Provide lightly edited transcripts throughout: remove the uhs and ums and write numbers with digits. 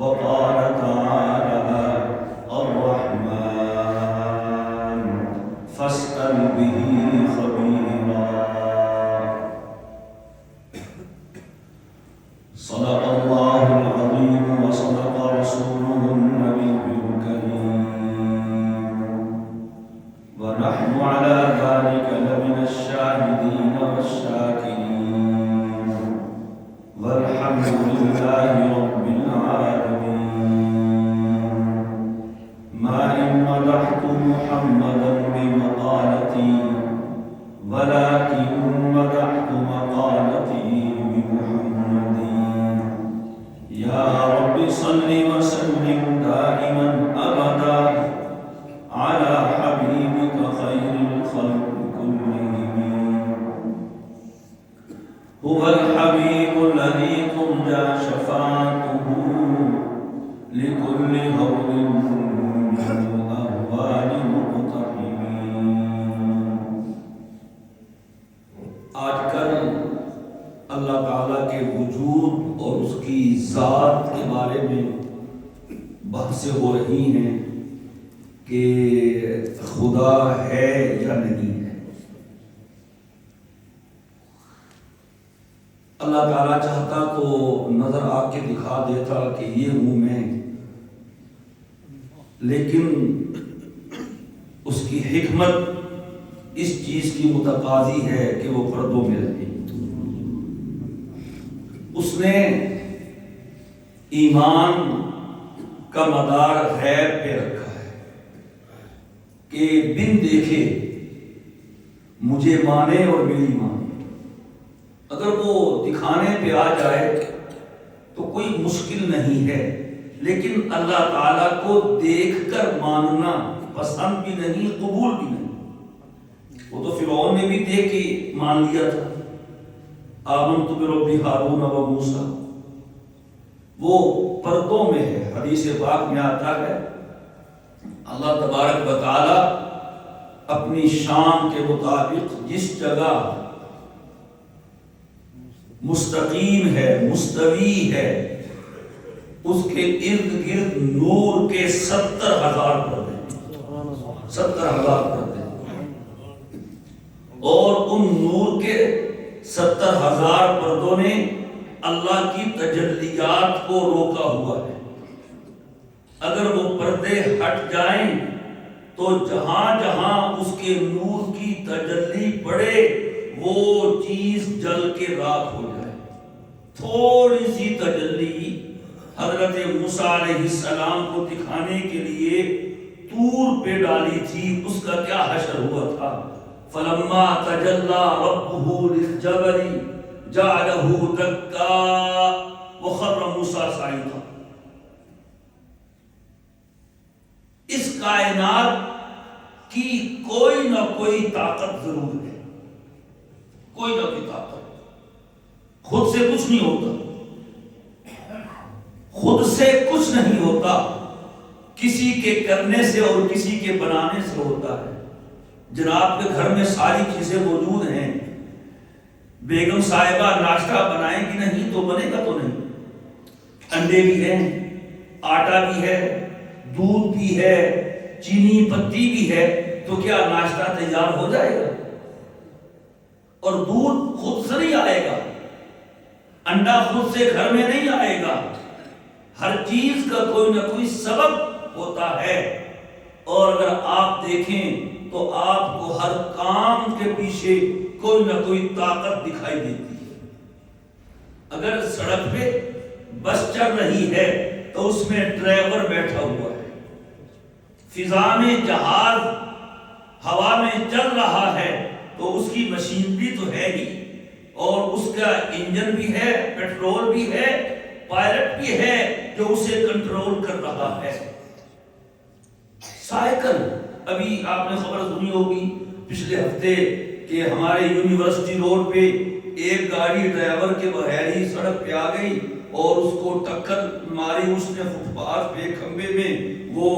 وقال تعالى الرحمن فاسأل به خبيرا. صدق الله العظيم وصدق رسوله النبي الكريم، ونحن على ذلك لمن الشاهدين والشاكرين، والحمد لله رب العالمين. ما إن مدحت محمدا بمقالتي، ولكن مدحت مقالتي بمحمد. يا رب صل وسلم دائما أبدا على حبيبك خير الخلق كلهم. هو الحبيب الذي ترجى شفاعته لكل هول من الأهوال مقتحمين. آج کل اللہ تعالیٰ کے وجود اور اس کی ذات کے بارے میں بحثیں ہو رہی ہیں کہ خدا ہے یا نہیں ہے. اللہ تعالیٰ چاہتا تو نظر آ کے دکھا دیتا کہ یہ ہوں میں، لیکن اس کی حکمت اس چیز کی متقاضی ہے کہ وہ پردوں میں رہے. اس نے ایمان کا مدار غیب پہ رکھا ہے کہ بن دیکھے مجھے مانے اور میری مانے. اگر وہ دکھانے پہ آ جائے تو کوئی مشکل نہیں ہے، لیکن اللہ تعالیٰ کو دیکھ کر ماننا پسند بھی نہیں، قبول بھی نہیں. وہ تو فرعون نے بھی دیکھ کے مان لیا تھا، آمنت برب ہارون و موسیٰ. وہ پردوں میں ہے. حدیث پاک میں آتا ہے اللہ تبارک و تعالی اپنی شان کے مطابق جس جگہ مستقیم ہے، مستوی ہے، اس کے ارد گرد نور کے 70,000 پردے، 70,000 پردے، اور ان نور کے 70,000 پردوں نے اللہ کی تجلیات کو روکا ہوا ہے. اگر وہ پردے ہٹ جائیں تو جہاں جہاں اس کے نور کی تجلی پڑے وہ چیز جل کے راکھ ہو جائے. تھوڑی سی تجلی حضرت موسیٰ علیہ السلام کو دکھانے کے لیے طور پہ ڈالی تھی، اس کا کیا حشر ہوا تھا. فلما تجلی ربہ للجبل جعلہ دکا وخر موسیٰ صعقا. اس کائنات کی کوئی نہ کوئی طاقت ضرور ہے، کوئی نہ کوئی طاقت. خود سے کچھ نہیں ہوتا، خود سے کچھ نہیں ہوتا، کسی کے کرنے سے اور کسی کے بنانے سے ہوتا ہے. جناب کے گھر میں ساری چیزیں موجود ہیں، بیگم صاحبہ ناشتہ بنائیں گی نہیں تو بنے گا تو نہیں. انڈے بھی ہیں، آٹا بھی ہے، دودھ بھی ہے، چینی پتی بھی ہے، تو کیا ناشتہ تیار ہو جائے گا؟ اور دودھ خود سے نہیں آئے گا، انڈا خود سے گھر میں نہیں آئے گا. ہر چیز کا کوئی نہ کوئی سبب ہوتا ہے. اور اگر آپ دیکھیں تو آپ کو ہر کام کے پیچھے کوئی نہ کوئی طاقت دکھائی دیتی ہے. اگر سڑک پہ بس چل رہی ہے تو اس میں ڈرائیور بیٹھا ہوا ہے. فضا میں جہاز ہوا میں چل رہا ہے تو اس کی مشینری تو ہے ہی، اور اس کا انجن بھی ہے، پیٹرول بھی ہے، پائلٹ بھی ہے جو اسے کنٹرول کر رہا ہے. سائیکل، ابھی آپ نے خبر سنی ہوگی پچھلے ہفتے کہ ہمارے یونیورسٹی روڈ پہ ایک گاڑی ڈرائیور کے بغیر ہی سڑک پہ آ گئی اور اس کو ٹکر ماری. اس نے فٹ پاتھ پہ کھمبے میں وہ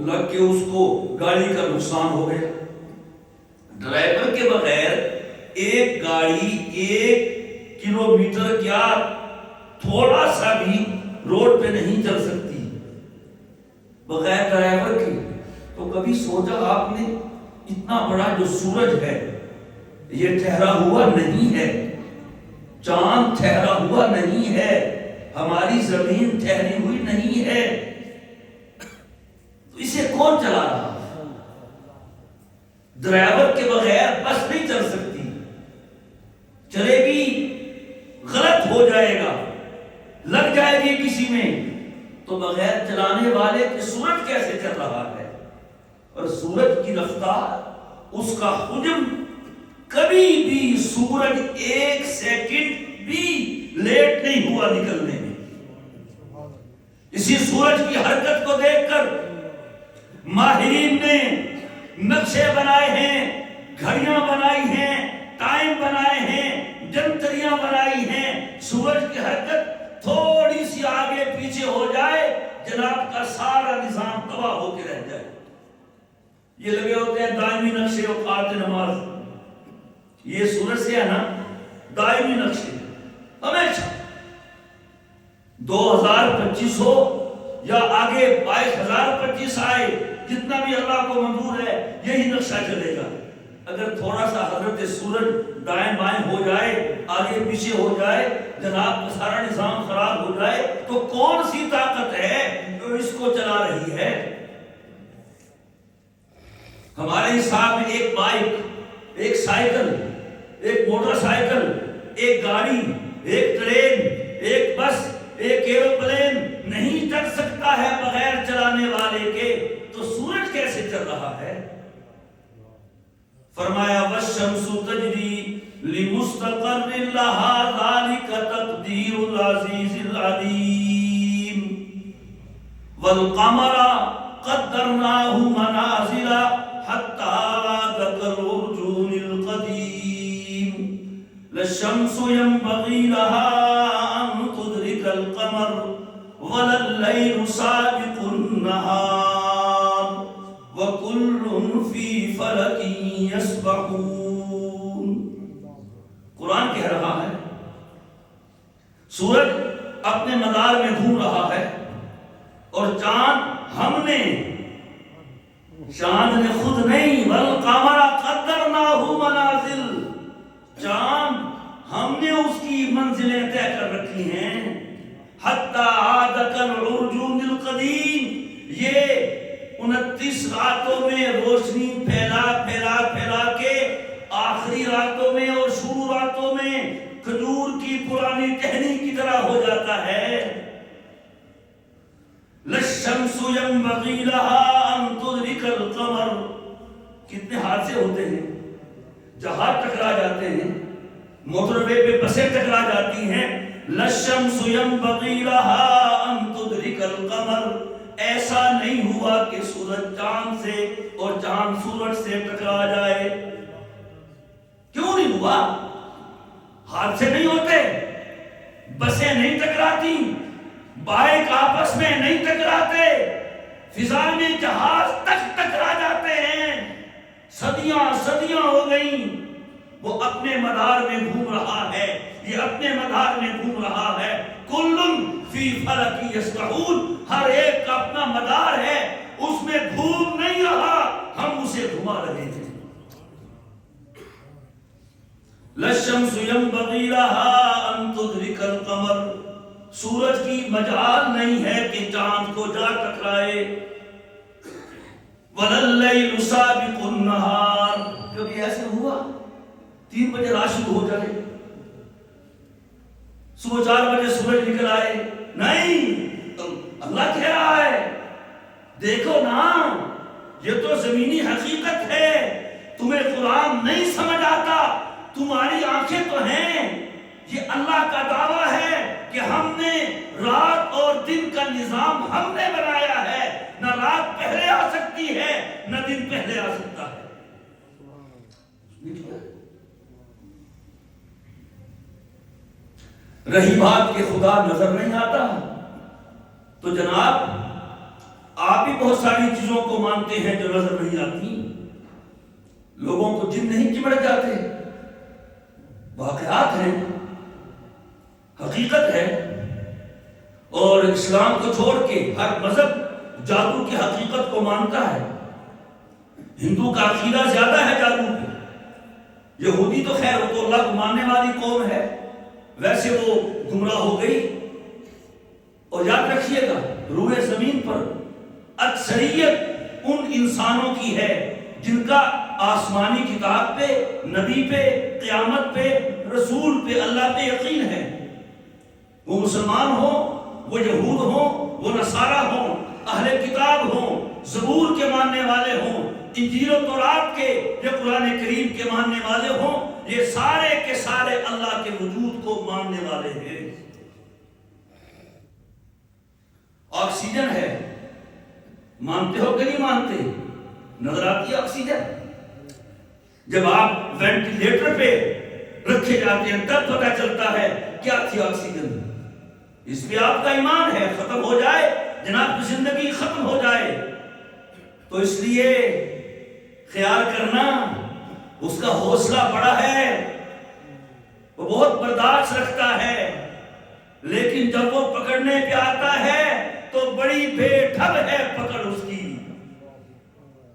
لگ کے اس کو گاڑی کا نقصان ہو گیا. ڈرائیور کے بغیر ایک گاڑی 1 کلومیٹر کیا تھوڑا سا بھی روڈ پہ نہیں چل سکتی بغیر ڈرائیور کے. تو کبھی سوچا آپ نے اتنا بڑا جو سورج ہے یہ ٹھہرا ہوا نہیں ہے, چاند ٹھہرا ہوا نہیں ہے, ہماری زمین ٹھہری ہوئی نہیں ہے, تو اسے کون چلا رہا ہے؟ ڈرائیور کے بغیر بس نہیں چل سکتی, چلے گی غلط ہو جائے گا, لگ جائے گی کسی میں, تو بغیر چلانے والے کے سورج کیسے چل رہا ہے؟ اور سورج کی رفتار, اس کا حجم, کبھی بھی سورج ایک سیکنڈ بھی لیٹ نہیں ہوا نکلنے میں. اسی سورج کی حرکت کو دیکھ کر ماہرین نے نقشے بنائے ہیں, گھڑیاں بنائی ہیں, ٹائم بنائے ہیں, جنتریاں بنائی ہیں. سورج کی حرکت تھوڑی سی آگے پیچھے ہو جائے, جناب کا سارا نظام تباہ ہو کے رہ جائے. یہ لگے ہوتے ہیں دائمی نقشے اوقات نماز, یہ سورج سے ہے نا دائمی نقشے ہمیشہ 2025 ہو یا آگے 22,025 آئے, جتنا بھی اللہ کو منظور ہے یہی نقشہ چلے گا. اگر تھوڑا سا حضرت سورج دائیں بائیں ہو جائے, آگے پیچھے ہو جائے, جناب کا سارا نظام خراب ہو جائے, تو کون سی طاقت ہے جو اس کو چلا رہی ہے؟ ہمارے حساب میں ایک بائک, ایک سائیکل, ایک موٹر سائیکل, ایک گاڑی, ایک ٹرین, ایک بس, ایک ایروپلین نہیں چل سکتا ہے بغیر چلانے والے کے, تو سورج کیسے چل رہا ہے؟ فرمایا والشمس تجری لمستقر لها ذلك تقدیر العزیز العلیم والقمر قدرناه منازل حتى عاد كالعرجون القديم للشمس ينبغي لها أن تدرك القمر ولا الليل سابق النهار وكل في فلك يسبحون. قرآن کہہ رہا ہے سورج اپنے مدار میں گھوم رہا ہے اور چاند ہم نے, چاند نے خود نہیں, والقمر قدرناہ منازل, چاند ہم نے اس کی منزلیں طے کر رکھی ہیں. حتی عاد کالعرجون القدیم, یہ 29 راتوں میں روشنی پھیلا پھیلا پھیلا کے آخری راتوں میں اور شروع راتوں میں کھجور کی پرانی ٹہنی کی طرح ہو جاتا ہے. للشمس ينبغي لها أن تدرك القمر, کتنے حادثے ہوتے ہیں, جہاز ٹکرا جاتے ہیں, موٹر وے پہ بسیں ٹکرا جاتی ہیں. للشمس ينبغي لها أن تدرك القمر, ایسا نہیں ہوا کہ سورج چاند سے اور چاند سورج سے ٹکرا جائے. کیوں نہیں ہوا؟ حادثے نہیں ہوتے, بسیں نہیں ٹکراتی, بائک آپس میں نہیں ٹکراتے, فضا میں جہاز تک ٹکرا جاتے ہیں. صدیاں صدیاں ہو گئیں, وہ اپنے مدار میں گھوم رہا ہے, یہ اپنے مدار میں گھوم رہا ہے. کلن فی فلک یسبحون, ہر ایک کا اپنا مدار ہے, اس میں گھوم نہیں رہا, ہم اسے گھما رہے ہیں. للشمس ينبغي لها أن تدرك القمر, سورج کی مجال نہیں ہے کہ چاند کو جا ٹکرائے. وَلَلَّيْلُ سَابِقُ النَّهَارِ, کبھی ایسے ہوا 3 بجے رات شروع ہو جائے, صبح 4 بجے سورج نکل آئے؟ نہیں, اللہ کہہ رہا ہے دیکھو نا, یہ تو زمینی حقیقت ہے, تمہیں قرآن نہیں سمجھ آتا, تمہاری آنکھیں تو ہیں. یہ اللہ کا دعویٰ ہے کہ ہم نے رات اور دن کا نظام ہم نے بنایا ہے, نہ رات پہلے آ سکتی ہے نہ دن پہلے آ سکتا ہے. رہی بات کہ خدا نظر نہیں آتا, تو جناب آپ بھی بہت ساری چیزوں کو مانتے ہیں جو نظر نہیں آتی. لوگوں کو جن نہیں چمٹ جاتے, واقعات ہیں, حقیقت ہے. اور اسلام کو چھوڑ کے ہر مذہب جادو کی حقیقت کو مانتا ہے. ہندو کا عقیدہ زیادہ ہے جادو پہ. یہودی تو خیر وہ تو اللہ کو ماننے والی قوم ہے، ویسے وہ گمراہ ہو گئی. اور یاد رکھیے گا روئے زمین پر اکثریت ان انسانوں کی ہے جن کا آسمانی کتاب پہ، نبی پہ، قیامت پہ، رسول پہ، اللہ پہ یقین ہے. وہ مسلمان ہوں، وہ یہود ہوں، وہ نصارہ ہوں، اہل کتاب ہوں، زبور کے ماننے والے ہوں، انجیل و تورات کے یا قرآن کریم کے ماننے والے ہوں، یہ سارے کے سارے اللہ کے وجود کو ماننے والے ہیں. آکسیجن ہے، مانتے ہو کہ نہیں مانتے؟ نظر آتی ہے آکسیجن. جب آپ وینٹیلیٹر پہ رکھے جاتے ہیں تب پتہ چلتا ہے کیا تھی آکسیجن. اس پہ آپ کا ایمان ہے. ختم ہو جائے جناب کی زندگی ختم ہو جائے تو اس لیے خیال کرنا اس کا حوصلہ بڑا ہے، وہ بہت برداشت رکھتا ہے، لیکن جب وہ پکڑنے پہ آتا ہے تو بڑی بے ڈھب ہے پکڑ اس کی.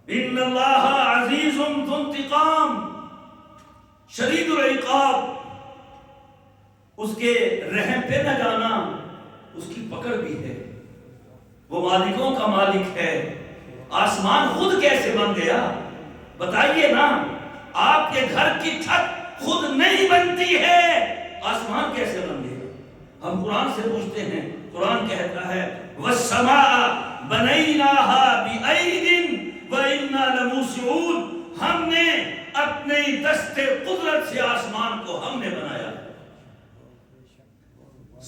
ان اللہ عزیز ذو انتقام شدید العقاب. اس کے رحم پہ نہ جانا اس کی پکڑ بھی ہے. وہ مالکوں کا مالک ہے. آسمان خود کیسے بن گیا بتائیے نا. آپ کے گھر کی چھت خود نہیں بنتی ہے، آسمان کیسے بن گیا؟ ہم قرآن سے پوچھتے ہیں، قرآن کہتا ہے وَالسَّمَاءَ بَنَيْنَاهَا بِأَيْدٍ وَإِنَّا لَمُوسِعُونَ. ہم نے اپنے دست قدرت سے آسمان کو ہم نے بنایا.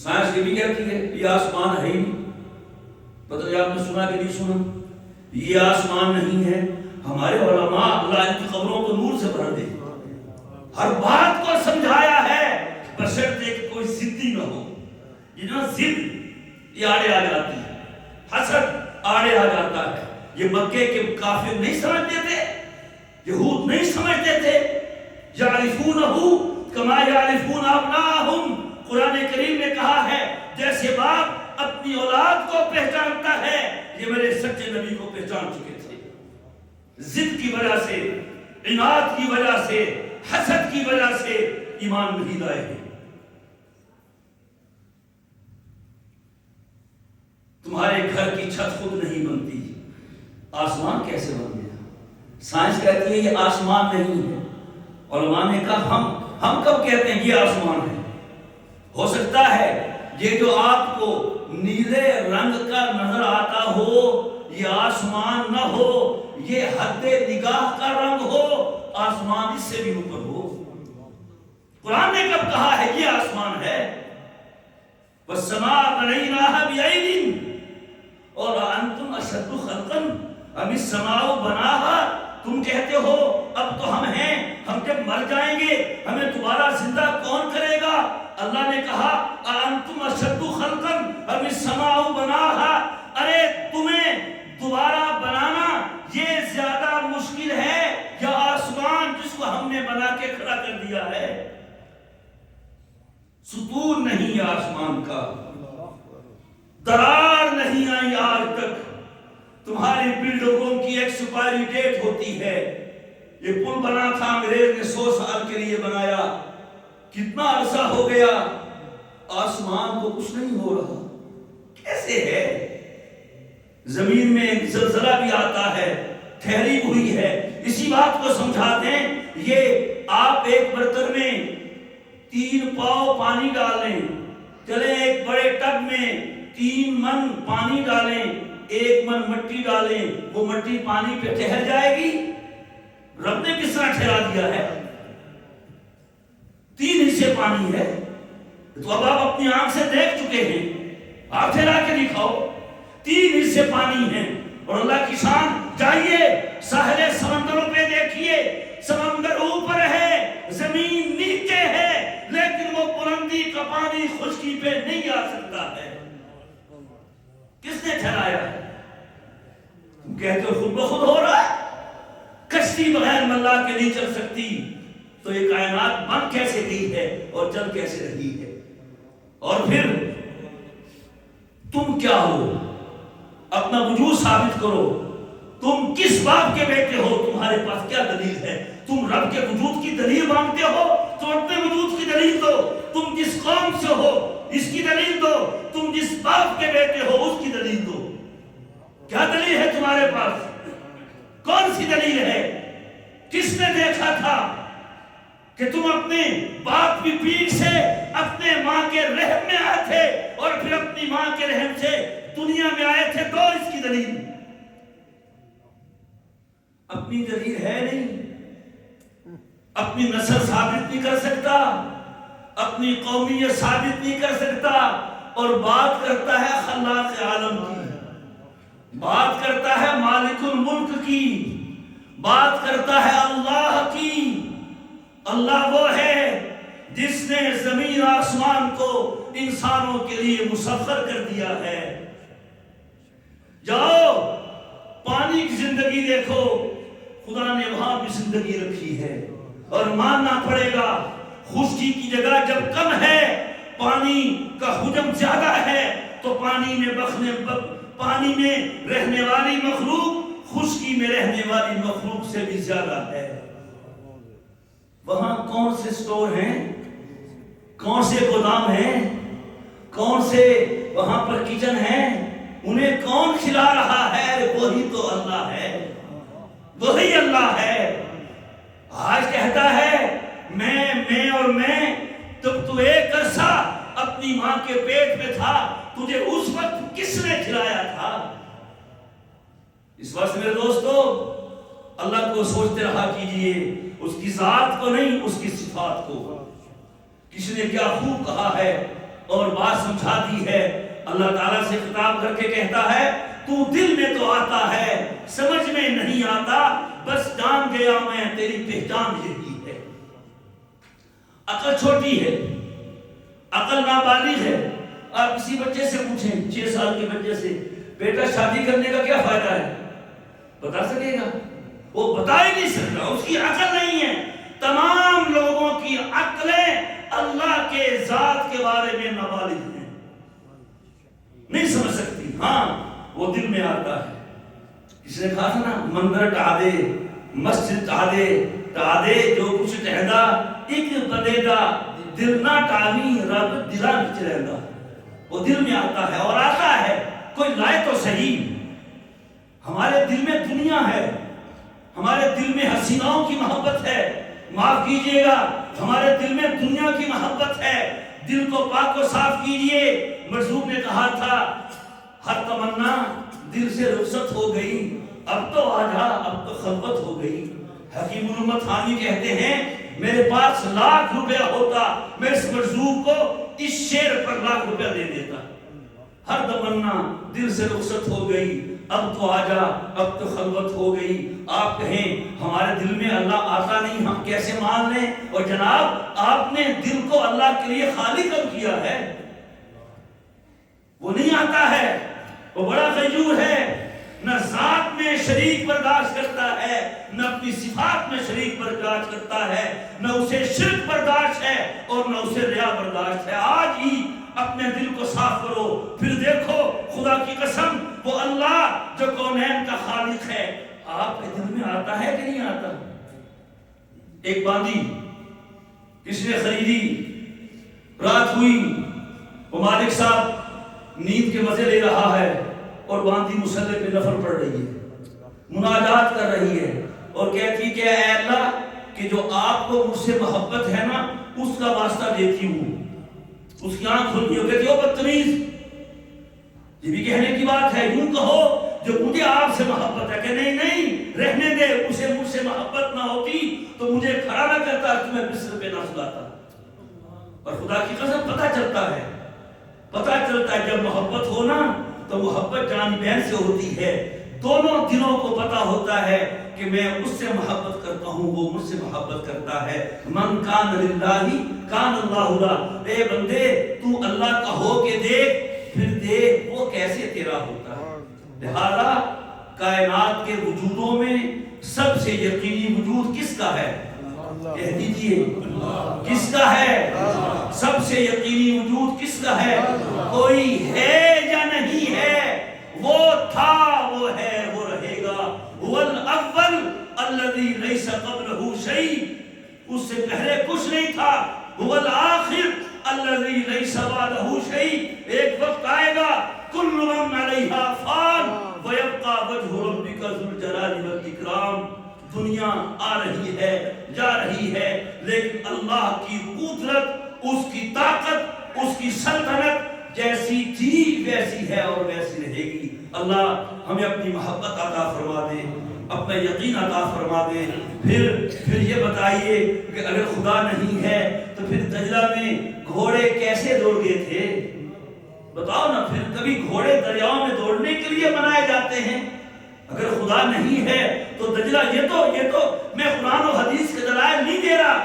سائنس یہ بھی کہتی ہے یہ آسمان ہے ہی نہیں. پتہ نہیں آپ نے سنا کہ نہیں سنا؟ یہ آسمان نہیں ہے. ہمارے علماء اللہ ان کی قبروں کو نور سے بھر دے، ہر بات کو سمجھایا ہے بشرطے کہ کوئی ضدی نہ ہو. یہ جو ضد یہ آڑے آ جاتی ہے، حسد آڑے آ جاتا ہے. یہ مکے کے کافر نہیں سمجھتے تھے، یہود نہیں سمجھتے تھے. یعرفونہ کما یعرفون ابناءہم. قرآن کریم نے کہا ہے جیسے باپ اپنی اولاد کو پہچانتا ہے، یہ میرے سچے نبی کو پہچان چکے تھے. ضد کی وجہ سے، عناد کی وجہ سے، حسد کی وجہ سے ایمان نہیں لائے ہیں. تمہارے گھر کی چھت خود نہیں بنتی، آسمان کیسے بن گیا؟ سائنس کہتی ہے یہ آسمان نہیں ہے. علماء نے کہا ہم کب کہتے ہیں یہ آسمان ہے؟ ہو سکتا ہے یہ جو آپ کو نیلے رنگ کا نظر آتا ہو یہ آسمان نہ ہو، یہ حد نگاہ کا رنگ ہو، آسمان اس سے بھی اوپر ہو. قرآن نے کب کہا ہے یہ آسمان ہے؟ وَالسَّمَاءَ بَنَيْنَاهَا بِأَيْدٍ اور أَنْتُمْ أَشَدُّ خَلْقًا أَمِ السَّمَاءُ بَنَاهَا. تم کہتے ہو اب تو ہم ہیں، ہم جب مر جائیں گے ہمیں دوبارہ زندہ کون کرے گا؟ اللہ نے کہا أَأَنْتُمْ أَشَدُّ خَلْقًا أَمِ السَّمَاءُ بَنَاهَا. ارے تمہیں دوبارہ بنانا یہ زیادہ مشکل ہے یا آسمان جس کو ہم نے بنا کے کھڑا کر دیا ہے؟ ستون نہیں ہے آسمان کا، درار نہیں آئی آج تک. تمہاری بلڈنگوں کی ایکسپائری ڈیٹ ہوتی ہے. یہ پل بنا تھا انگریز نے 100 سال کے لیے بنایا، کتنا عرصہ ہو گیا، آسمان کو کچھ نہیں ہو رہا. کیسے ہے؟ زمین میں زلزلہ بھی آتا ہے، ٹھہری ہوئی ہے. اسی بات کو سمجھا دیں، یہ آپ ایک برتن میں 3 پاؤ پانی ڈالیں، چلیں ایک بڑے ٹب میں 3 من پانی ڈالیں، 1 من مٹی ڈالیں، وہ مٹی پانی پہ ٹھہر جائے گی؟ رب نے کس طرح ٹھہرا دیا ہے؟ 3 حصے پانی ہے. تو اب آپ اپنی آنکھ سے دیکھ چکے ہیں، آپ ٹھہرا کے دکھاؤ. 3 حصے پانی ہیں. اور اللہ کی شان، جائیے ساحل سمندروں پہ دیکھیے، سمندر اوپر ہے، زمین نیچے ہے، لیکن وہ بلندی کا پانی خشکی پہ نہیں آ سکتا ہے. کس نے ٹھہرایا ہے؟ تم کہتے ہو خود بخود ہو رہا ہے. کشتی بغیر ملا کے نہیں چل سکتی، تو یہ کائنات بن کیسے گئی ہے اور چل کیسے رہی ہے؟ اور پھر تم کیا ہو؟ اپنا وجود ثابت کرو. تم کس باپ کے بیٹے ہو؟ تمہارے پاس کیا دلیل ہے؟ تم رب کے وجود کی دلیل مانگتے ہو تو اپنے وجود کی دلیل دو. تم جس قوم سے ہو اس کی دلیل دو. تم جس باپ کے بیٹے ہو اس کی دلیل دو. کیا دلیل ہے تمہارے پاس؟ کون سی دلیل ہے؟ کس نے دیکھا تھا کہ تم اپنے باپ کی پیٹھ سے اپنے ماں کے رحم میں آئے تھے اور پھر اپنی ماں کے رحم سے دنیا میں آئے تھے؟ تو اس کی دلیل. اپنی دلیل ہے نہیں. اپنی نسل ثابت نہیں کر سکتا, اپنی قومیت ثابت نہیں کر سکتا, اور بات کرتا ہے خلاق عالم کی, بات کرتا ہے مالک الملک کی, بات کرتا ہے اللہ کی. اللہ وہ ہے جس نے زمین آسمان کو انسانوں کے لیے مسخر کر دیا ہے. جاؤ پانی کی زندگی دیکھو, خدا نے وہاں بھی زندگی رکھی ہے, اور ماننا پڑے گا خشکی کی جگہ جب کم ہے, پانی کا حجم زیادہ ہے, تو پانی میں رہنے والی مخلوق خشکی میں رہنے والی مخلوق سے بھی زیادہ ہے. وہاں کون سے سٹور ہیں, کون سے گودام ہیں, کون سے وہاں پر کچن ہیں, انہیں کون کھلا رہا ہے؟ وہی تو اللہ ہے, وہی اللہ ہے. آج کہتا ہے میں اور میں, جب تو ایک عرصہ اپنی ماں کے پیٹ میں تھا تجھے اس وقت کس نے کھلایا تھا؟ اس واسطے میرے دوستو اللہ کو سوچتے رہا کیجئے, اس کی ذات کو نہیں, اس کی صفات کو. کسی نے کیا خوب کہا ہے اور بات سمجھا دی ہے. اللہ تعالیٰ سے خطاب کر کے کہتا ہے تو دل میں تو آتا ہے, سمجھ میں نہیں آتا, بس جان گیا میں تیری پہچان یہی ہے. عقل چھوٹی ہے, عقل نابالغ ہے. آپ کسی بچے سے پوچھیں, 6 سال کے بچے سے, بیٹا شادی کرنے کا کیا فائدہ ہے, بتا سکے گا؟ وہ بتا ہی نہیں سکتا, اس کی عقل نہیں ہے. تمام لوگوں کی عقلیں اللہ کے ذات کے بارے میں نابالغ ہیں, نہیں سمجھ سکتی. ہاں وہ دل میں آتا ہے. کسی نے کہا تھا نا, مندر ٹھا دے, مسجد ٹھا دے, جو کچھ ٹہدا ایک بدیدا, دل نہ ٹاوی رب دلا بچ رہندا. وہ دل میں آتا ہے, اور آتا ہے, کوئی لائے تو صحیح. ہمارے دل میں دنیا ہے, ہمارے دل میں حسیناؤں کی محبت ہے, معاف کیجئے گا, ہمارے دل میں دنیا کی محبت ہے. دل کو پاک و صاف کیجئے. مرزوق نے کہا تھا ہر تمنا دل سے رخصت ہو گئی, اب تو آجا, اب تو خلوت ہو گئی. حکیم الامت حامی کہتے ہیں میرے پاس لاکھ روپیہ ہوتا, میں اس مرزوق کو اس شعر پر لاکھ روپیہ دے دیتا. ہر تمنا دل سے رخصت ہو گئی, اب تو آجا, اب تو خلوت ہو گئی. آپ کہیں ہمارے دل میں اللہ آتا نہیں, ہم کیسے مان لیں؟ اور جناب آپ نے دل کو اللہ کے لیے خالی کب کیا ہے؟ وہ نہیں آتا ہے. وہ بڑا غیور ہے, نہ ذات میں شریک برداشت کرتا ہے, نہ اپنی صفات میں شریک برداشت کرتا ہے, نہ اسے شرک برداشت ہے اور نہ اسے ریا برداشت ہے. آج ہی اپنے دل کو صاف کرو, پھر دیکھو خدا کی قسم وہ اللہ جو کونین کا خالق ہے آپ کے دل میں آتا ہے کہ نہیں آتا؟ ایک باندی کس نے خریدی, رات ہوئی, وہ مالک صاحب نیند کے مزے لے رہا ہے اور باندی مصلی پہ نفل پڑھ رہی ہے, مناجات کر رہی ہے اور کہتی کہ اے اللہ کہ جو آپ کو مجھ سے محبت ہے نا اس کا واسطہ دیتی ہوں. اس کی آنکھ کھل گئی, وہ کہتی ہو بدتمیز, یہ بھی کہنے کی بات ہے, یوں کہو جو مجھے آپ سے محبت ہے. کہ نہیں رہنے دے, اسے مجھ سے محبت نہ ہوتی تو مجھے کھڑا نہ کرتا, تمہیں بستر پہ نہ سلاتا. اور خدا کی قسم پتہ چلتا ہے جب محبت ہو نا تو محبت جان بہن سے ہوتی ہے. دونوں دلوں کو پتا ہوتا ہے کہ میں اس سے محبت کرتا ہوں, وہ مجھ سے محبت کرتا ہے. من کان للہ کان اللہ لہ. اے بندے تو اللہ کا ہو کے دیکھ, پھر دیکھ وہ کیسے تیرا ہوتا ہے. لہذا کائنات کے وجودوں میں سب سے یقینی وجود کس کا ہے؟ کہہ دیجئے کس کا ہے؟ سب سے یقینی وجود کس کا ہے؟ کوئی ہے یا نہیں؟ اس سے پہلے کچھ نہیں تھا. هو الآخر الذی لیس بعدہ شیء. ایک وقت آئے گا کل من علیہا فان ویبقى وجہ ربک ذو الجلال والاکرام. دنیا آ رہی ہے جا رہی ہے لیکن اللہ کی قدرت، اس کی طاقت، اس کی سلطنت جیسی تھی ویسی ہے اور ویسی رہے گی. اللہ ہمیں اپنی محبت عطا فرما دے، اپنا یقین عطا فرما دے. پھر یہ بتائیے کہ اگر خدا نہیں ہے تو پھر دجلہ میں گھوڑے کیسے دوڑ گئے تھے؟ بتاؤ نا. پھر کبھی گھوڑے دریاؤں میں دوڑنے کے لیے بنائے جاتے ہیں؟ اگر خدا نہیں ہے تو دجلہ، یہ تو میں قرآن و حدیث کے دلائل نہیں دے رہا،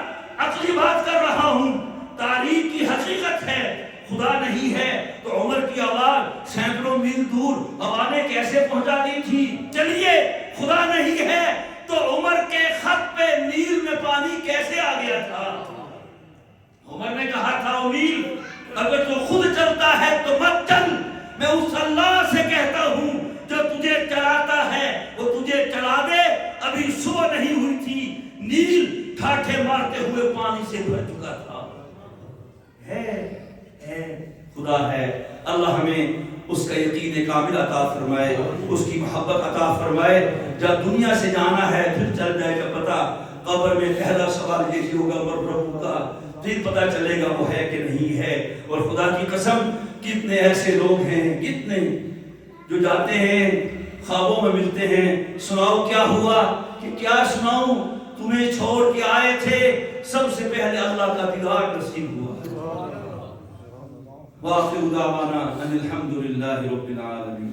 عقلی بات کر رہا ہوں. تاریخ کی حقیقت ہے. خدا نہیں ہے تو عمر کی آواز سینکڑوں میل دور ہوا نے کیسے پہنچا دی تھی؟ چلیے خدا نہیں ہے تو عمر کے خط پہ نیل میں پانی کیسے آ گیا تھا؟ عمر نے کہا تھا او نیل اگر تو خود چلتا ہے تو مت چل. میں اس اللہ سے کہتا ہوں جو تجھے چلاتا ہے وہ تجھے چلا دے. ابھی صبح نہیں ہوئی تھی، نیل ٹھاٹھے مارتے ہوئے پانی سے بھر چکا تھا. خدا ہے. اللہ ہمیں اس کا یقین کامل عطا فرمائے، اس کی محبت عطا فرمائے. جب دنیا سے جانا ہے پھر چل جائے گا پتا. قبر میں پہلا سوال یہی ہوگا من ربک کا، پھر پتا چلے گا وہ ہے کہ نہیں ہے. اور خدا کی قسم کتنے ایسے لوگ ہیں، کتنے جو جاتے ہیں خوابوں میں ملتے ہیں، سناؤ کیا ہوا؟ کہ کیا سناؤں، تمہیں چھوڑ کے آئے تھے، سب سے پہلے اللہ کا دیدار نصیب ہوا. وآخر دعوانا ان الحمد للہ رب العالمین.